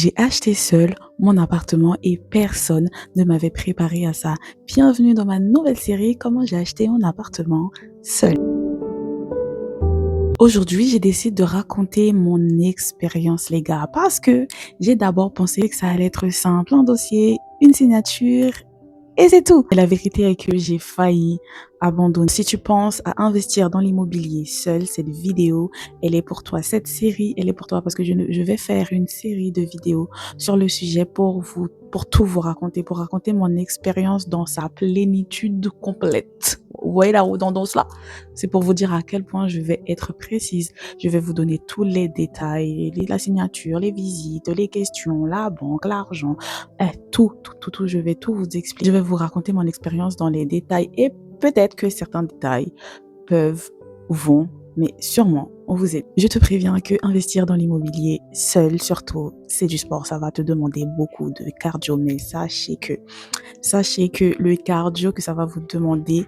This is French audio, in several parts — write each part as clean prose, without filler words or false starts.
J'ai acheté seule mon appartement et personne ne m'avait préparé à ça. Bienvenue dans ma nouvelle série Comment j'ai acheté mon appartement seule. Aujourd'hui, j'ai décidé de raconter mon expérience, les gars, parce que j'ai d'abord pensé que ça allait être simple, un dossier, une signature et c'est tout. Et la vérité est que j'ai failli abandonner. Si tu penses à investir dans l'immobilier seul, cette vidéo, elle est pour toi. Cette série, elle est pour toi parce que je vais faire une série de vidéos sur le sujet pour vous, pour tout vous raconter, pour raconter mon expérience dans sa plénitude complète. Vous voyez la redondance là? C'est pour vous dire à quel point je vais être précise. Je vais vous donner tous les détails, la signature, les visites, les questions, la banque, l'argent, tout, je vais tout vous expliquer. Je vais vous raconter mon expérience dans les détails et peut-être que certains détails vont, mais sûrement, on vous aide. Je te préviens que investir dans l'immobilier seul, surtout, c'est du sport. Ça va te demander beaucoup de cardio, mais sachez que le cardio que ça va vous demander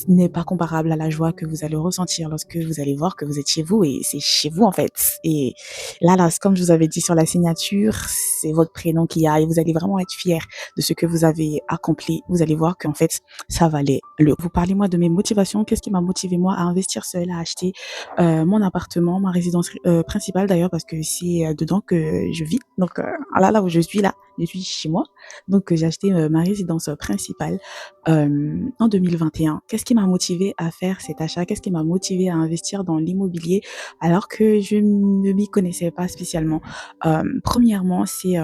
n'est pas comparable à la joie que vous allez ressentir lorsque vous allez voir que vous êtes chez vous et c'est chez vous en fait. Et là, comme je vous avais dit sur la signature, c'est votre prénom qui a et vous allez vraiment être fier de ce que vous avez accompli. Vous allez voir qu'en fait, ça valait le. Vous parlez-moi de mes motivations. Qu'est-ce qui m'a motivé moi à investir seul, à acheter mon appartement, ma résidence principale d'ailleurs parce que c'est dedans que je vis. Donc là où je suis là, je suis chez moi. Donc j'ai acheté ma résidence principale en 2021. Qu'est-ce qui m'a motivé à faire cet achat? Qu'est-ce qui m'a motivé à investir dans l'immobilier alors que je ne m'y connaissais pas spécialement? Premièrement, c'est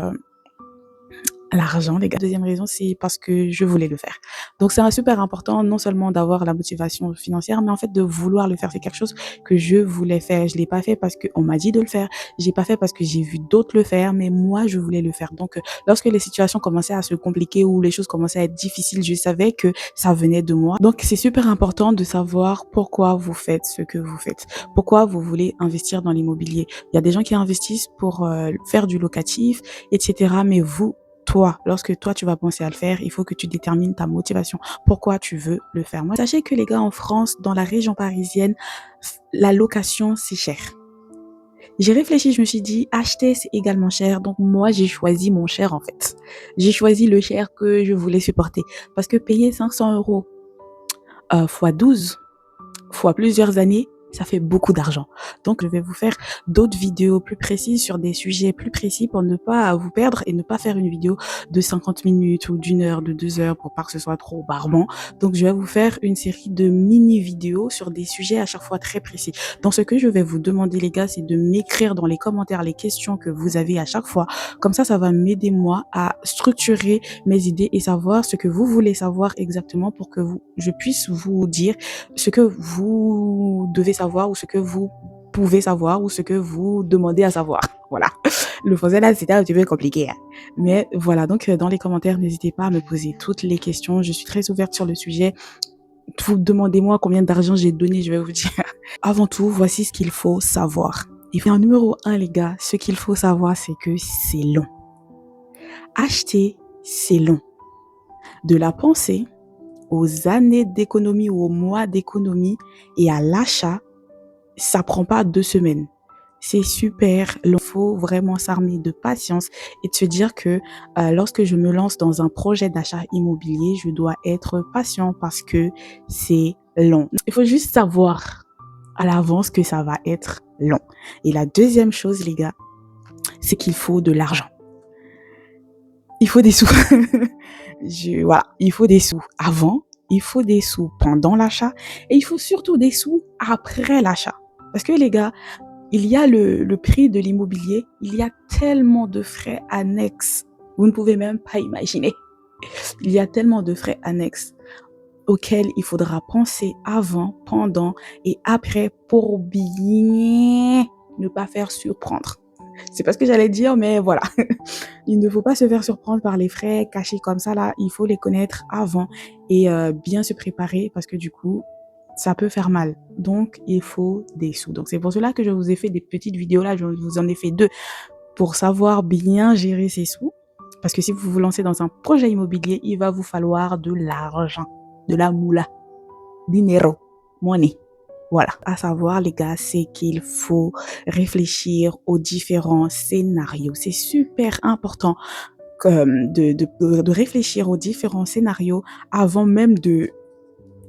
l'argent, les gars. Deuxième raison, c'est parce que je voulais le faire. Donc, c'est super important, non seulement d'avoir la motivation financière, mais en fait, de vouloir le faire. C'est quelque chose que je voulais faire. Je l'ai pas fait parce qu'on m'a dit de le faire. J'ai pas fait parce que j'ai vu d'autres le faire, mais moi, je voulais le faire. Donc, lorsque les situations commençaient à se compliquer ou les choses commençaient à être difficiles, je savais que ça venait de moi. Donc, c'est super important de savoir pourquoi vous faites ce que vous faites. Pourquoi vous voulez investir dans l'immobilier. Il y a des gens qui investissent pour faire du locatif, etc. Mais toi, lorsque toi tu vas penser à le faire, il faut que tu détermines ta motivation. Pourquoi tu veux le faire? Moi, sachez que les gars, en France, dans la région parisienne, la location, c'est cher. J'ai réfléchi, je me suis dit, acheter, c'est également cher. Donc, moi, j'ai choisi mon cher, en fait. J'ai choisi le cher que je voulais supporter. Parce que payer 500 € fois 12, fois plusieurs années, ça fait beaucoup d'argent. Donc, je vais vous faire d'autres vidéos plus précises sur des sujets plus précis pour ne pas vous perdre et ne pas faire une vidéo de 50 minutes ou d'une heure, de 2 heures pour pas que ce soit trop barbant. Donc, je vais vous faire une série de mini-vidéos sur des sujets à chaque fois très précis. Donc, ce que je vais vous demander, les gars, c'est de m'écrire dans les commentaires les questions que vous avez à chaque fois. Comme ça va m'aider, moi, à structurer mes idées et savoir ce que vous voulez savoir exactement pour que je puisse vous dire ce que vous devez savoir ou ce que vous pouvez savoir ou ce que vous demandez à savoir. Voilà. Le français là, c'était un petit peu compliqué. Hein. Mais voilà, donc dans les commentaires, n'hésitez pas à me poser toutes les questions. Je suis très ouverte sur le sujet. Vous demandez-moi combien d'argent j'ai donné, je vais vous dire. Avant tout, voici ce qu'il faut savoir. Et en numéro 1, les gars, ce qu'il faut savoir, c'est que c'est long. Acheter, c'est long. De la pensée aux années d'économie ou aux mois d'économie et à l'achat, ça prend pas 2 semaines. C'est super long. Il faut vraiment s'armer de patience et de se dire que lorsque je me lance dans un projet d'achat immobilier, je dois être patient parce que c'est long. Il faut juste savoir à l'avance que ça va être long. Et la deuxième chose, les gars, c'est qu'il faut de l'argent. Il faut des sous. Voilà, il faut des sous avant, il faut des sous pendant l'achat et il faut surtout des sous après l'achat. Parce que les gars, il y a le prix de l'immobilier, il y a tellement de frais annexes. Vous ne pouvez même pas imaginer. Il y a tellement de frais annexes auxquels il faudra penser avant, pendant et après pour bien ne pas faire surprendre. C'est pas ce que j'allais dire, mais voilà. Il ne faut pas se faire surprendre par les frais cachés comme ça, là. Il faut les connaître avant et bien se préparer parce que du coup, ça peut faire mal. Donc, il faut des sous. Donc, c'est pour cela que je vous ai fait des petites vidéos là. Je vous en ai fait 2 pour savoir bien gérer ces sous. Parce que si vous vous lancez dans un projet immobilier, il va vous falloir de l'argent, de la moula, dinero, money. Voilà. À savoir, les gars, c'est qu'il faut réfléchir aux différents scénarios. C'est super important de réfléchir aux différents scénarios avant même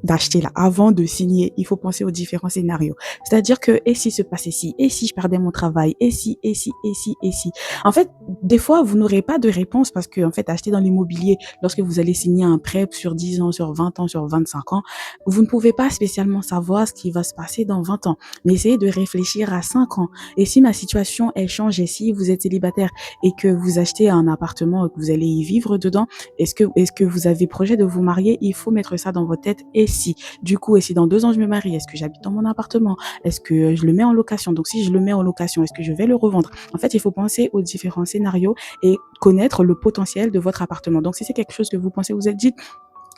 d'acheter là, avant de signer, il faut penser aux différents scénarios. C'est-à-dire que, et si se passait ci, et si je perdais mon travail, et si, et si, et si, et si. En fait, des fois, vous n'aurez pas de réponse parce que, en fait, acheter dans l'immobilier, lorsque vous allez signer un prêt sur 10 ans, sur 20 ans, sur 25 ans, vous ne pouvez pas spécialement savoir ce qui va se passer dans 20 ans. Mais essayez de réfléchir à 5 ans. Et si ma situation, elle change, et si vous êtes célibataire et que vous achetez un appartement et que vous allez y vivre dedans, est-ce que vous avez projet de vous marier? Il faut mettre ça dans votre tête. Et si, du coup, et si dans 2 ans je me marie, est-ce que j'habite dans mon appartement? Est-ce que je le mets en location? Donc, si je le mets en location, est-ce que je vais le revendre? En fait, il faut penser aux différents scénarios et connaître le potentiel de votre appartement. Donc, si c'est quelque chose que vous pensez, vous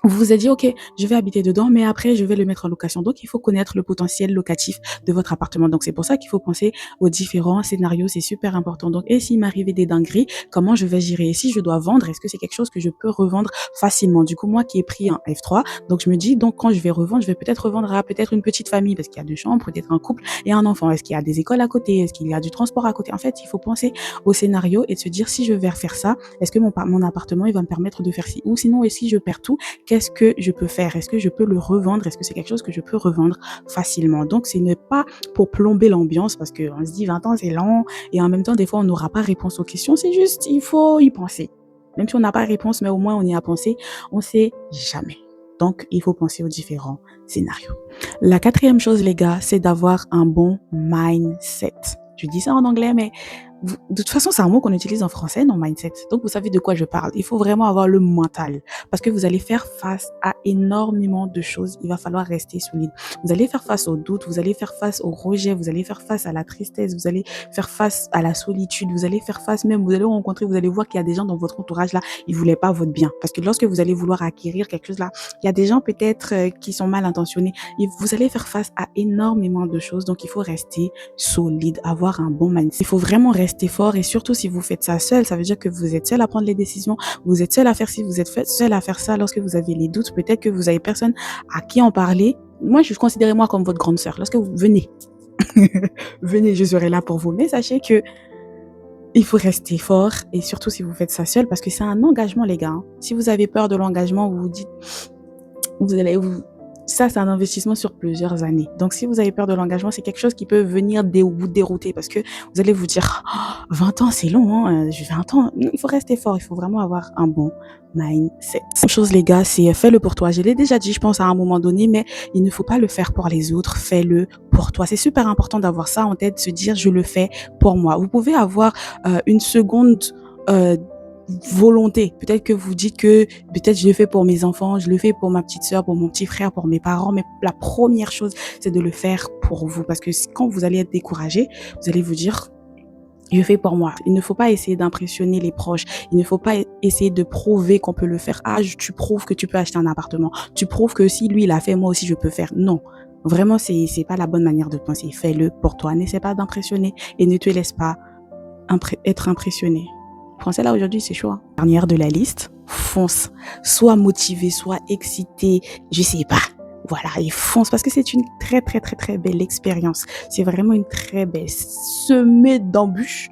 vous êtes dit, OK, je vais habiter dedans, mais après, je vais le mettre en location. Donc, il faut connaître le potentiel locatif de votre appartement. Donc, c'est pour ça qu'il faut penser aux différents scénarios. C'est super important. Donc, et s'il m'arrivait des dingueries, comment je vais gérer? Et si je dois vendre, est-ce que c'est quelque chose que je peux revendre facilement? Du coup, moi qui ai pris un F3, donc je me dis, donc quand je vais revendre, je vais peut-être revendre à peut-être une petite famille parce qu'il y a 2 chambres, peut-être un couple et un enfant. Est-ce qu'il y a des écoles à côté? Est-ce qu'il y a du transport à côté? En fait, il faut penser au scénario et de se dire, si je vais faire ça, est-ce que mon appartement, il va me permettre de faire ci? Ou sinon, et si je perds tout, qu'est-ce que je peux faire? Est-ce que je peux le revendre? Est-ce que c'est quelque chose que je peux revendre facilement? Donc, ce n'est pas pour plomber l'ambiance parce qu'on se dit 20 ans, c'est long et en même temps, des fois, on n'aura pas réponse aux questions. C'est juste, il faut y penser. Même si on n'a pas réponse, mais au moins, on y a pensé. On sait jamais. Donc, il faut penser aux différents scénarios. La quatrième chose, les gars, c'est d'avoir un bon mindset. Je dis ça en anglais, mais de toute façon, c'est un mot qu'on utilise en français, non, mindset. Donc, vous savez de quoi je parle. Il faut vraiment avoir le mental parce que vous allez faire face à énormément de choses. Il va falloir rester solide. Vous allez faire face aux doutes, vous allez faire face au rejet, vous allez faire face à la tristesse, vous allez faire face à la solitude, vous allez faire face même, vous allez rencontrer, vous allez voir qu'il y a des gens dans votre entourage là, ils voulaient pas votre bien. Parce que lorsque vous allez vouloir acquérir quelque chose là, il y a des gens peut-être qui sont mal intentionnés. Et vous allez faire face à énormément de choses. Donc, il faut rester solide, avoir un bon mindset. Il faut vraiment rester fort et surtout si vous faites ça seul, ça veut dire que vous êtes seul à prendre les décisions, vous êtes seul à faire ci, vous êtes seul à faire ça. Lorsque vous avez les doutes, peut-être que vous avez personne à qui en parler. Moi, considérez-moi comme votre grande sœur. Lorsque vous venez, venez, je serai là pour vous. Mais sachez que il faut rester fort et surtout si vous faites ça seul parce que c'est un engagement, les gars. Hein. Si vous avez peur de l'engagement, vous vous dites, ça, c'est un investissement sur plusieurs années. Donc, si vous avez peur de l'engagement, c'est quelque chose qui peut venir vous dérouter parce que vous allez vous dire, oh, 20 ans, c'est long, hein, 20 ans. Il faut rester fort. Il faut vraiment avoir un bon mindset. Une chose, les gars, c'est fais-le pour toi. Je l'ai déjà dit, je pense, à un moment donné, mais il ne faut pas le faire pour les autres. Fais-le pour toi. C'est super important d'avoir ça en tête, de se dire, je le fais pour moi. Vous pouvez avoir une seconde volonté. Peut-être que vous dites que peut-être je le fais pour mes enfants, je le fais pour ma petite sœur, pour mon petit frère, pour mes parents, mais la première chose, c'est de le faire pour vous. Parce que quand vous allez être découragé, vous allez vous dire, je fais pour moi. Il ne faut pas essayer d'impressionner les proches. Il ne faut pas essayer de prouver qu'on peut le faire. Ah, tu prouves que tu peux acheter un appartement. Tu prouves que si lui, il a fait, moi aussi, je peux faire. Non. Vraiment, c'est pas la bonne manière de penser. Fais-le pour toi. N'essaie pas d'impressionner et ne te laisse pas être impressionné. Français là aujourd'hui, c'est chaud. Hein. Dernière de la liste, fonce. Sois motivé, sois excité, je sais pas. Voilà, et fonce parce que c'est une très très très très belle expérience. C'est vraiment une très belle semée d'embûches,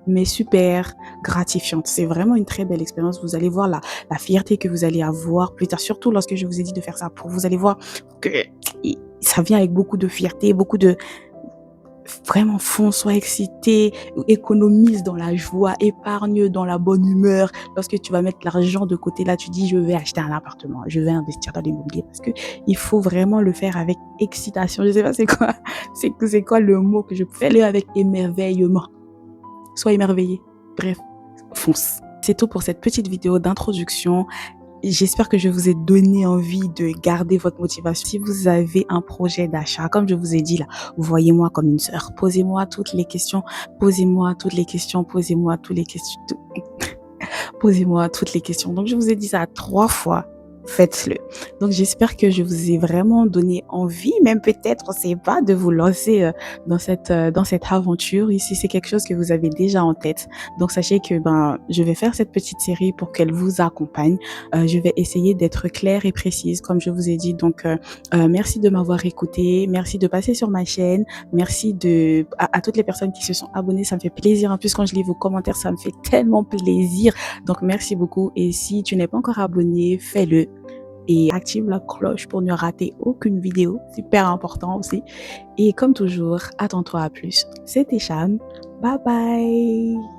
mais super gratifiante. C'est vraiment une très belle expérience. Vous allez voir la fierté que vous allez avoir plus tard, surtout lorsque je vous ai dit de faire ça. Vous allez voir que ça vient avec beaucoup de fierté, beaucoup de vraiment fonce, sois excité, économise dans la joie, épargne dans la bonne humeur. Lorsque tu vas mettre l'argent de côté, là, tu dis, je vais acheter un appartement, je vais investir dans l'immobilier parce que il faut vraiment le faire avec excitation. Je sais pas c'est quoi le mot que je fais, le avec émerveillement. Sois émerveillé. Bref, fonce. C'est tout pour cette petite vidéo d'introduction. J'espère que je vous ai donné envie de garder votre motivation. Si vous avez un projet d'achat, comme je vous ai dit là, voyez-moi comme une sœur. Posez-moi toutes les questions. Posez-moi toutes les questions. Posez-moi toutes les questions. Posez-moi toutes les questions. Donc, je vous ai dit ça 3 fois. faites-le. Donc j'espère que je vous ai vraiment donné envie, même peut-être, on sait pas, de vous lancer dans cette aventure. Ici, c'est quelque chose que vous avez déjà en tête. Donc sachez que je vais faire cette petite série pour qu'elle vous accompagne. Je vais essayer d'être claire et précise, comme je vous ai dit. Donc merci de m'avoir écouté, merci de passer sur ma chaîne, merci à toutes les personnes qui se sont abonnées. Ça me fait plaisir. En plus, quand je lis vos commentaires, ça me fait tellement plaisir. Donc merci beaucoup. Et si tu n'es pas encore abonné, fais-le et active la cloche pour ne rater aucune vidéo, super important aussi. Et comme toujours, attends-toi à plus. C'était Cham, bye bye.